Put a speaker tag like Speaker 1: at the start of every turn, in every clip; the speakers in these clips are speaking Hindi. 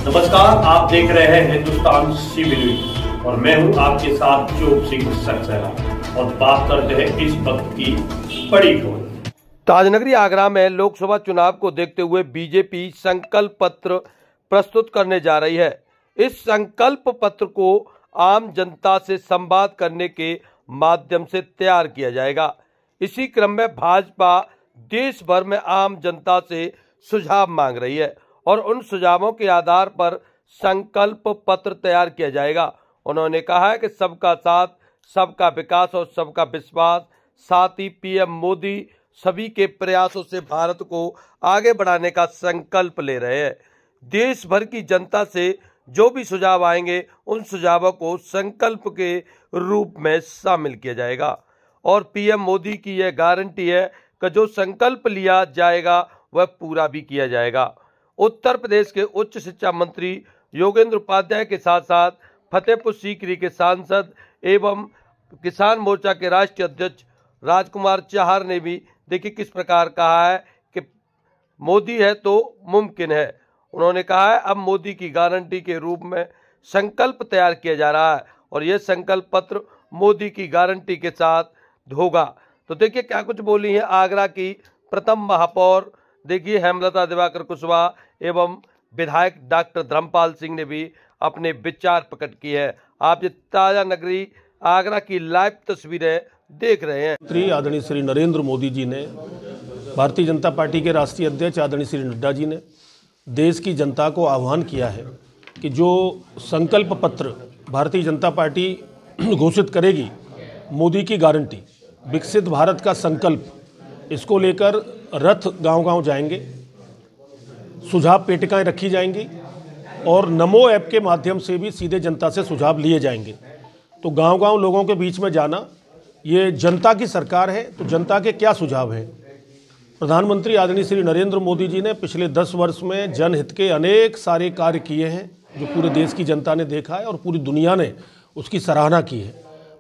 Speaker 1: नमस्कार, आप देख रहे हैं हिंदुस्तान सीबी न्यूज और मैं हूं आपके साथ जोग सिंह सक्सेना और बात करते हैं इस वक्त की बड़ी खबर।
Speaker 2: ताजनगरी आगरा में लोकसभा चुनाव को देखते हुए बीजेपी संकल्प पत्र प्रस्तुत करने जा रही है। इस संकल्प पत्र को आम जनता से संवाद करने के माध्यम से तैयार किया जाएगा। इसी क्रम में भाजपा देश भर में आम जनता से सुझाव मांग रही है और उन सुझावों के आधार पर संकल्प पत्र तैयार किया जाएगा। उन्होंने कहा है कि सबका साथ, सबका विकास और सबका विश्वास, साथ ही पीएम मोदी सभी के प्रयासों से भारत को आगे बढ़ाने का संकल्प ले रहे हैं। देश भर की जनता से जो भी सुझाव आएंगे उन सुझावों को संकल्प के रूप में शामिल किया जाएगा और पीएम मोदी की यह गारंटी है कि जो संकल्प लिया जाएगा वह पूरा भी किया जाएगा। उत्तर प्रदेश के उच्च शिक्षा मंत्री योगेंद्र उपाध्याय के साथ साथ फतेहपुर सीकरी के सांसद एवं किसान मोर्चा के राष्ट्रीय अध्यक्ष राजकुमार चाहर ने भी देखिए किस प्रकार कहा है कि मोदी है तो मुमकिन है। उन्होंने कहा है अब मोदी की गारंटी के रूप में संकल्प तैयार किया जा रहा है और यह संकल्प पत्र मोदी की गारंटी के साथ होगा। तो देखिए क्या कुछ बोली है आगरा की प्रथम महापौर देखिए हेमलता दिवाकर कुशवाहा एवं विधायक डॉक्टर धर्मपाल सिंह ने भी अपने विचार प्रकट किए हैं। आप ये ताजा नगरी आगरा की लाइव तस्वीरें देख रहे हैं।
Speaker 3: श्री आदरणीय श्री नरेंद्र मोदी जी ने, भारतीय जनता पार्टी के राष्ट्रीय अध्यक्ष आदरणीय श्री नड्डा जी ने देश की जनता को आह्वान किया है कि जो संकल्प पत्र भारतीय जनता पार्टी घोषित करेगी, मोदी की गारंटी, विकसित भारत का संकल्प, इसको लेकर रथ गांव-गांव जाएंगे, सुझाव पेटिकाएं रखी जाएंगी और नमो ऐप के माध्यम से भी सीधे जनता से सुझाव लिए जाएंगे। तो गांव-गांव लोगों के बीच में जाना, ये जनता की सरकार है तो जनता के क्या सुझाव हैं। प्रधानमंत्री आदरणीय श्री नरेंद्र मोदी जी ने पिछले 10 वर्ष में जनहित के अनेक सारे कार्य किए हैं जो पूरे देश की जनता ने देखा है और पूरी दुनिया ने उसकी सराहना की है।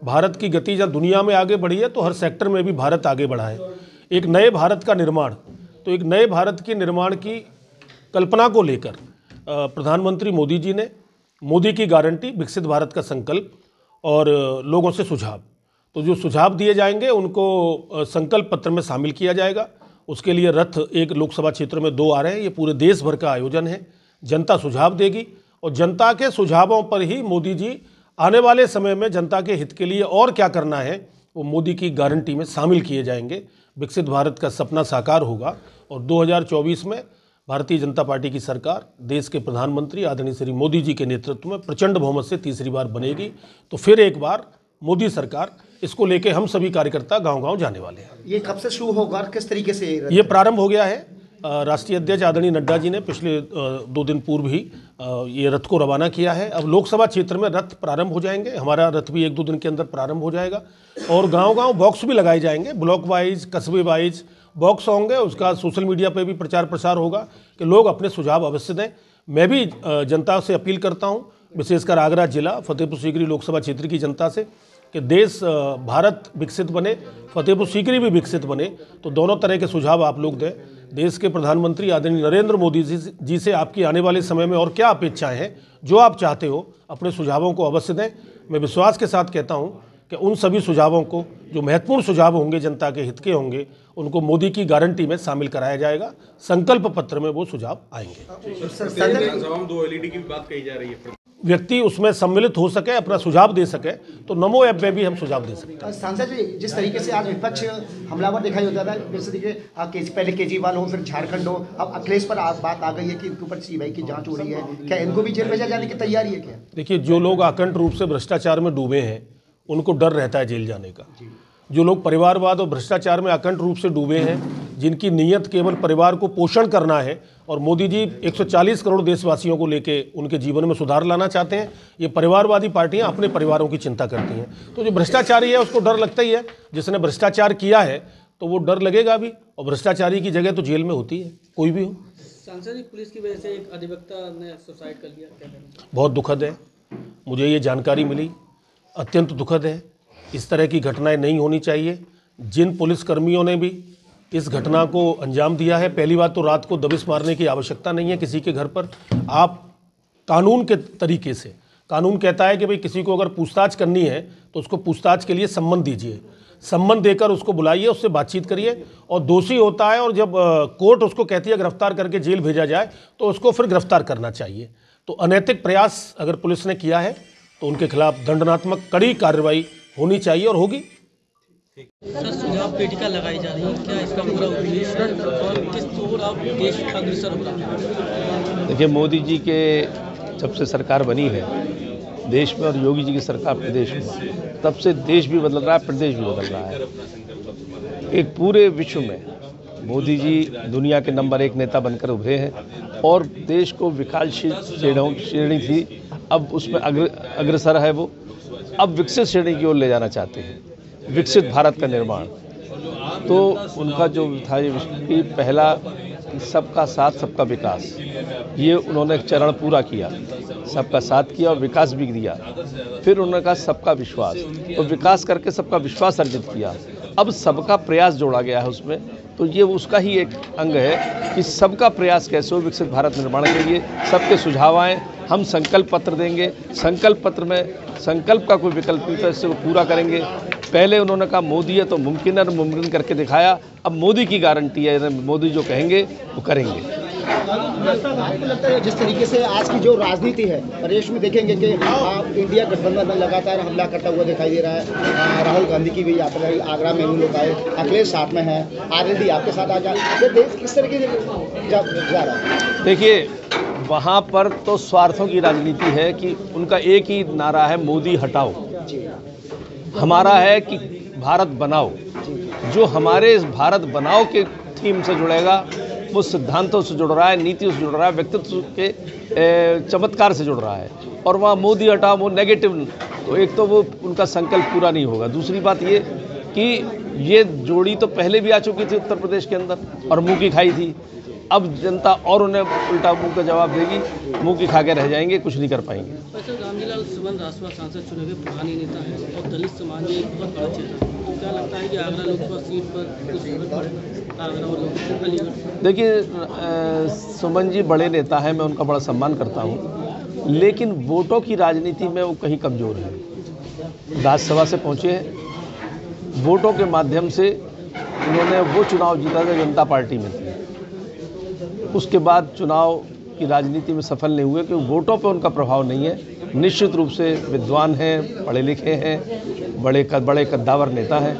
Speaker 3: भारत की गति जब दुनिया में आगे बढ़ी है तो हर सेक्टर में भी भारत आगे बढ़ा है। एक नए भारत का निर्माण, तो एक नए भारत के निर्माण की कल्पना को लेकर प्रधानमंत्री मोदी जी ने मोदी की गारंटी, विकसित भारत का संकल्प और लोगों से सुझाव, तो जो सुझाव दिए जाएंगे उनको संकल्प पत्र में शामिल किया जाएगा। उसके लिए रथ एक लोकसभा क्षेत्र में 2 आ रहे हैं। ये पूरे देश भर का आयोजन है। जनता सुझाव देगी और जनता के सुझावों पर ही मोदी जी आने वाले समय में जनता के हित के लिए और क्या करना है वो मोदी की गारंटी में शामिल किए जाएंगे। विकसित भारत का सपना साकार होगा और 2024 में भारतीय जनता पार्टी की सरकार देश के प्रधानमंत्री आदरणीय श्री मोदी जी के नेतृत्व में प्रचंड बहुमत से तीसरी बार बनेगी। तो फिर एक बार मोदी सरकार, इसको लेके हम सभी कार्यकर्ता गांव-गांव जाने वाले हैं।
Speaker 4: ये कब से शुरू होगा और किस तरीके से
Speaker 3: ये प्रारंभ हो गया है। राष्ट्रीय अध्यक्ष आदरणीय नड्डा जी ने पिछले 2 दिन पूर्व ही ये रथ को रवाना किया है। अब लोकसभा क्षेत्र में रथ प्रारंभ हो जाएंगे। हमारा रथ भी 1-2 दिन के अंदर प्रारंभ हो जाएगा और गांव-गांव बॉक्स भी लगाए जाएंगे। ब्लॉक वाइज, कस्बे वाइज बॉक्स होंगे। उसका सोशल मीडिया पे भी प्रचार प्रसार होगा कि लोग अपने सुझाव अवश्य दें। मैं भी जनता से अपील करता हूँ, विशेषकर आगरा जिला, फतेहपुर सीकरी लोकसभा क्षेत्र की जनता से, कि देश, भारत विकसित बने, फतेहपुर सीकरी भी विकसित बने। तो दोनों तरह के सुझाव आप लोग दें। देश के प्रधानमंत्री आदरणीय नरेंद्र मोदी जी से आपकी आने वाले समय में और क्या अपेक्षाएं हैं, जो आप चाहते हो, अपने सुझावों को अवश्य दें। मैं विश्वास के साथ कहता हूं कि उन सभी सुझावों को, जो महत्वपूर्ण सुझाव होंगे, जनता के हित के होंगे, उनको मोदी की गारंटी में शामिल कराया जाएगा। संकल्प पत्र में वो सुझाव आएंगे।
Speaker 5: विधानसभा में 2 LED की बात कही जा रही है।
Speaker 3: व्यक्ति उसमें सम्मिलित हो सके, अपना सुझाव दे सके, तो नमो ऐप में भी हम सुझाव दे सकते हैं।
Speaker 4: सांसद जी, जिस तरीके से आज विपक्ष हमलावर दिखाई होता था, जैसे देखिए पहले केजरीवाल हो, फिर झारखंड हो, अब अखिलेश पर बात आ गई है कि इनके ऊपर CBI की जांच हो रही है। क्या इनको भी जेल भेजा जाने की तैयारी है क्या?
Speaker 3: देखिए, जो लोग अखंड रूप से भ्रष्टाचार में डूबे हैं उनको डर रहता है जेल जाने का। जो लोग परिवारवाद और भ्रष्टाचार में अखंड रूप से डूबे हैं, जिनकी नीयत केवल परिवार को पोषण करना है और मोदी जी 140 करोड़ देशवासियों को लेके उनके जीवन में सुधार लाना चाहते हैं, ये परिवारवादी पार्टियां अपने परिवारों की चिंता करती हैं। तो जो भ्रष्टाचारी है उसको डर लगता ही है। जिसने भ्रष्टाचार किया है तो वो डर लगेगा भी, और भ्रष्टाचारी की जगह तो जेल में होती है, कोई भी हो।
Speaker 6: सांसद जी, पुलिस की वजह से एक अधिवक्ता ने सुसाइड कर लिया, क्या कहना?
Speaker 3: बहुत दुखद है, मुझे ये जानकारी मिली, अत्यंत दुखद है। इस तरह की घटनाएं नहीं होनी चाहिए। जिन पुलिसकर्मियों ने भी इस घटना को अंजाम दिया है, पहली बात तो रात को दबिश मारने की आवश्यकता नहीं है किसी के घर पर। आप कानून के तरीके से। कानून कहता है कि भाई किसी को अगर पूछताछ करनी है तो उसको पूछताछ के लिए सम्मन दीजिए, सम्मन देकर उसको बुलाइए, उससे बातचीत करिए, और दोषी होता है और जब कोर्ट उसको कहती है गिरफ्तार करके जेल भेजा जाए तो उसको फिर गिरफ्तार करना चाहिए। तो अनैतिक प्रयास अगर पुलिस ने किया है तो उनके खिलाफ दंडात्मक कड़ी कार्रवाई होनी चाहिए और होगी।
Speaker 6: सर, सुझाव पेटिका लगाई जा रही है, क्या इसका पूरा उद्देश्य और किस ओर अब देश अग्रसर हो रहा है?
Speaker 7: देखिए, मोदी जी के जब से सरकार बनी है देश में और योगी जी की सरकार प्रदेश में, तब से देश भी बदल रहा है, प्रदेश भी बदल रहा है। एक पूरे विश्व में मोदी जी दुनिया के नंबर 1 नेता बनकर उभरे हैं और देश को विकासशील श्रेणी थी, अब उसमें अग्रसर है वो, अब विकसित श्रेणी की ओर ले जाना चाहते हैं, विकसित भारत का निर्माण। तो उनका जो था ये पहला सबका साथ सबका विकास, ये उन्होंने एक चरण पूरा किया, सबका साथ किया और विकास भी दिया। फिर उन्होंने कहा सबका विश्वास, तो विकास करके सबका विश्वास अर्जित किया। अब सबका प्रयास जोड़ा गया है उसमें, तो ये उसका ही एक अंग है कि सबका प्रयास कैसे हो विकसित भारत निर्माण के लिए, सबके सुझाव आएँ, हम संकल्प पत्र देंगे, संकल्प पत्र में संकल्प का कोई विकल्प नहीं था, इससे वो पूरा करेंगे। पहले उन्होंने कहा मोदी है तो मुमकिन है, मुमकिन करके दिखाया, अब मोदी की गारंटी है, मोदी जो कहेंगे वो करेंगे।
Speaker 4: आपको लगता है जिस तरीके से आज की जो राजनीति है प्रदेश में देखेंगे कि इंडिया गठबंधन लगातार हमला करता हुआ दिखाई दे रहा है, राहुल गांधी की भी यात्रा रही, आगरा में भी लोग आए, अखिलेश साथ में है, आरएलडी आपके साथ आ जाए, ये देश किस तरीके से जा रहा है?
Speaker 7: देखिए, वहाँ पर तो स्वार्थों की राजनीति है कि उनका एक ही नारा है, मोदी हटाओ। हमारा है कि भारत बनाओ। जो हमारे इस भारत बनाओ के थीम से जुड़ेगा वो सिद्धांतों से जुड़ रहा है, नीतियों से जुड़ रहा है, व्यक्तित्व के चमत्कार से जुड़ रहा है। और वहाँ मोदी हटाओ वो नेगेटिव, तो एक तो वो उनका संकल्प पूरा नहीं होगा। दूसरी बात ये कि ये जोड़ी तो पहले भी आ चुकी थी उत्तर प्रदेश के अंदर और मुँह की खाई थी। अब जनता और उन्हें उल्टा मुंह का जवाब देगी, मुंह की खा के रह जाएंगे, कुछ नहीं कर पाएंगे।
Speaker 6: सर, रामजीलाल सुमन राजसभा सांसद चुने हुए पुराने नेता हैं और दलित समाज में एक बहुत बड़ा चेहरा है, तो क्या लगता है कि आगरा लोकसभा सीट पर कुछ फर्क पड़ेगा आगरा और अलीगढ़?
Speaker 7: देखिए, सुमन जी बड़े नेता हैं, मैं उनका बड़ा सम्मान करता हूँ, लेकिन वोटों की राजनीति में वो कहीं कमज़ोर हैं। राज्यसभा से पहुँचे हैं, वोटों के माध्यम से उन्होंने वो चुनाव जीता जो जनता पार्टी में थी, उसके बाद चुनाव की राजनीति में सफल नहीं हुए क्योंकि वोटों पे उनका प्रभाव नहीं है। निश्चित रूप से विद्वान हैं, पढ़े लिखे हैं, बड़े कद्दावर नेता हैं,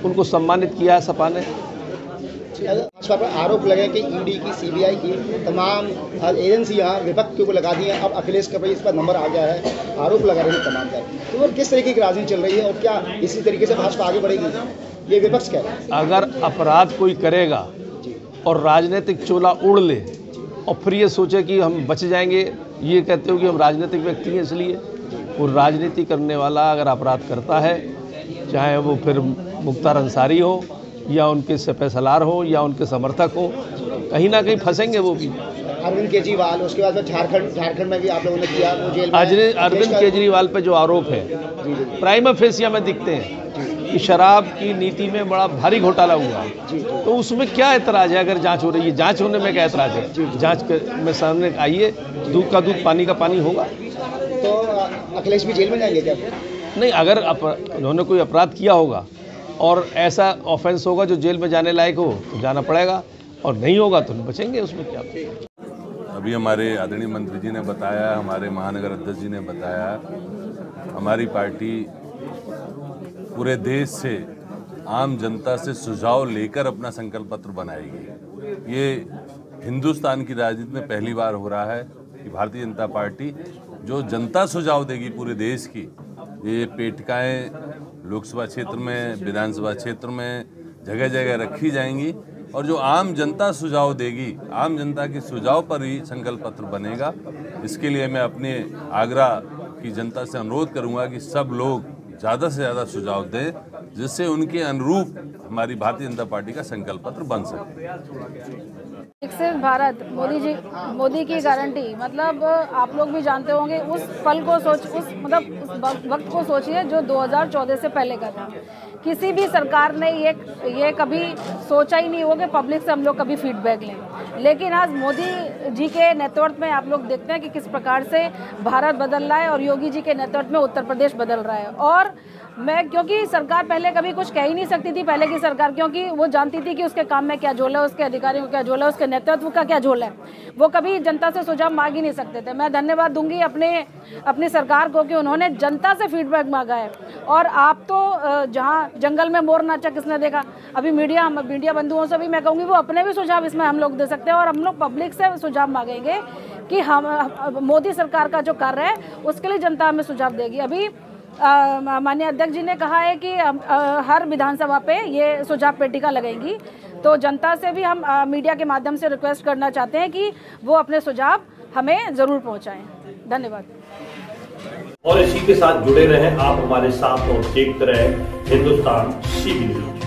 Speaker 7: उनको सम्मानित किया है सपा ने।
Speaker 4: भाजपा पर आरोप लगे कि ईडी की, सीबीआई की तमाम एजेंसियां विपक्ष के ऊपर लगा दी हैं, अब अखिलेश का भाई इस पर नंबर आ गया है, आरोप लगा रहे हैं तमाम पर। तो वो किस तरीके की राजनीति चल रही है और क्या इसी तरीके से भाजपा आगे बढ़ेगी, ये विपक्ष कह रहा है?
Speaker 7: अगर अपराध कोई करेगा और राजनीतिक चोला उड़ ले और फिर ये सोचे कि हम बच जाएंगे, ये कहते हो कि हम राजनीतिक व्यक्ति हैं, इसलिए वो राजनीति करने वाला अगर अपराध करता है, चाहे वो फिर मुख्तार अंसारी हो या उनके सफ़ेसलार हो या उनके समर्थक हो, कहीं ना कहीं फंसेंगे वो भी।
Speaker 4: अरविंद केजरीवाल, उसके बाद झारखंड में भी आप लोगों ने किया, वो जेल में
Speaker 7: अरविंद केजरीवाल पे जो आरोप है प्राइमा फेसिया में दिखते हैं कि शराब की नीति में बड़ा भारी घोटाला हुआ, तो उसमें क्या एतराज़ है? अगर जांच हो रही है, जांच होने में क्या एतराज़ है? जांच में सामने आइए, दूध का दूध पानी का पानी होगा।
Speaker 4: तो अखिलेश भी जेल में जाएंगे क्या?
Speaker 7: नहीं, अगर उन्होंने कोई अपराध किया होगा और ऐसा ऑफेंस होगा जो जेल में जाने लायक हो तो जाना पड़ेगा, और नहीं होगा तो बचेंगे, उसमें क्या।
Speaker 8: अभी हमारे आदरणीय मंत्री जी ने बताया, हमारे महानगर अध्यक्ष जी ने बताया, हमारी पार्टी पूरे देश से आम जनता से सुझाव लेकर अपना संकल्प पत्र बनाएगी। ये हिंदुस्तान की राजनीति में पहली बार हो रहा है कि भारतीय जनता पार्टी जो जनता सुझाव देगी पूरे देश की, ये पेटिकाएँ लोकसभा क्षेत्र में, विधानसभा क्षेत्र में जगह जगह रखी जाएंगी और जो आम जनता सुझाव देगी, आम जनता के सुझाव पर ही संकल्प पत्र बनेगा। इसके लिए मैं अपने आगरा की जनता से अनुरोध करूंगा कि सब लोग ज़्यादा से ज़्यादा सुझाव दें, जिससे उनके अनुरूप हमारी भारतीय जनता पार्टी का संकल्प पत्र बन सके।
Speaker 9: विकसित भारत, मोदी की गारंटी, मतलब आप लोग भी जानते होंगे उस पल को उस वक्त को सोचिए जो 2014 से पहले का था। किसी भी सरकार ने ये कभी सोचा ही नहीं होगा कि पब्लिक से हम लोग कभी फीडबैक लें। लेकिन आज मोदी जी के नेतृत्व में आप लोग देखते हैं कि किस प्रकार से भारत बदल रहा है और योगी जी के नेतृत्व में उत्तर प्रदेश बदल रहा है। और मैं, क्योंकि सरकार पहले कभी कुछ कह ही नहीं सकती थी, पहले की सरकार, क्योंकि वो जानती थी कि उसके काम में क्या झोल है, उसके अधिकारियों का क्या झोल है, उसके नेतृत्व का क्या झोल है, वो कभी जनता से सुझाव मांग ही नहीं सकते थे। मैं धन्यवाद दूंगी अपनी सरकार को कि उन्होंने जनता से फीडबैक मांगा है। और आप तो जहाँ जंगल में मोर नाचा किसने देखा, अभी मीडिया बंधुओं से भी मैं कहूँगी वो अपने भी सुझाव इसमें हम लोग दे सकते हैं और हम लोग पब्लिक से सुझाव मांगेंगे कि हम मोदी सरकार का जो कार्य है उसके लिए जनता हमें सुझाव देगी। अभी माननीय अध्यक्ष जी ने कहा है कि हर विधानसभा पे ये सुझाव पेटिका लगेगी, तो जनता से भी हम मीडिया के माध्यम से रिक्वेस्ट करना चाहते हैं कि वो अपने सुझाव हमें ज़रूर पहुंचाएं। धन्यवाद।
Speaker 1: और इसी के साथ जुड़े रहें आप हमारे साथ और देखते रहें हिंदुस्तान CB न्यूज़।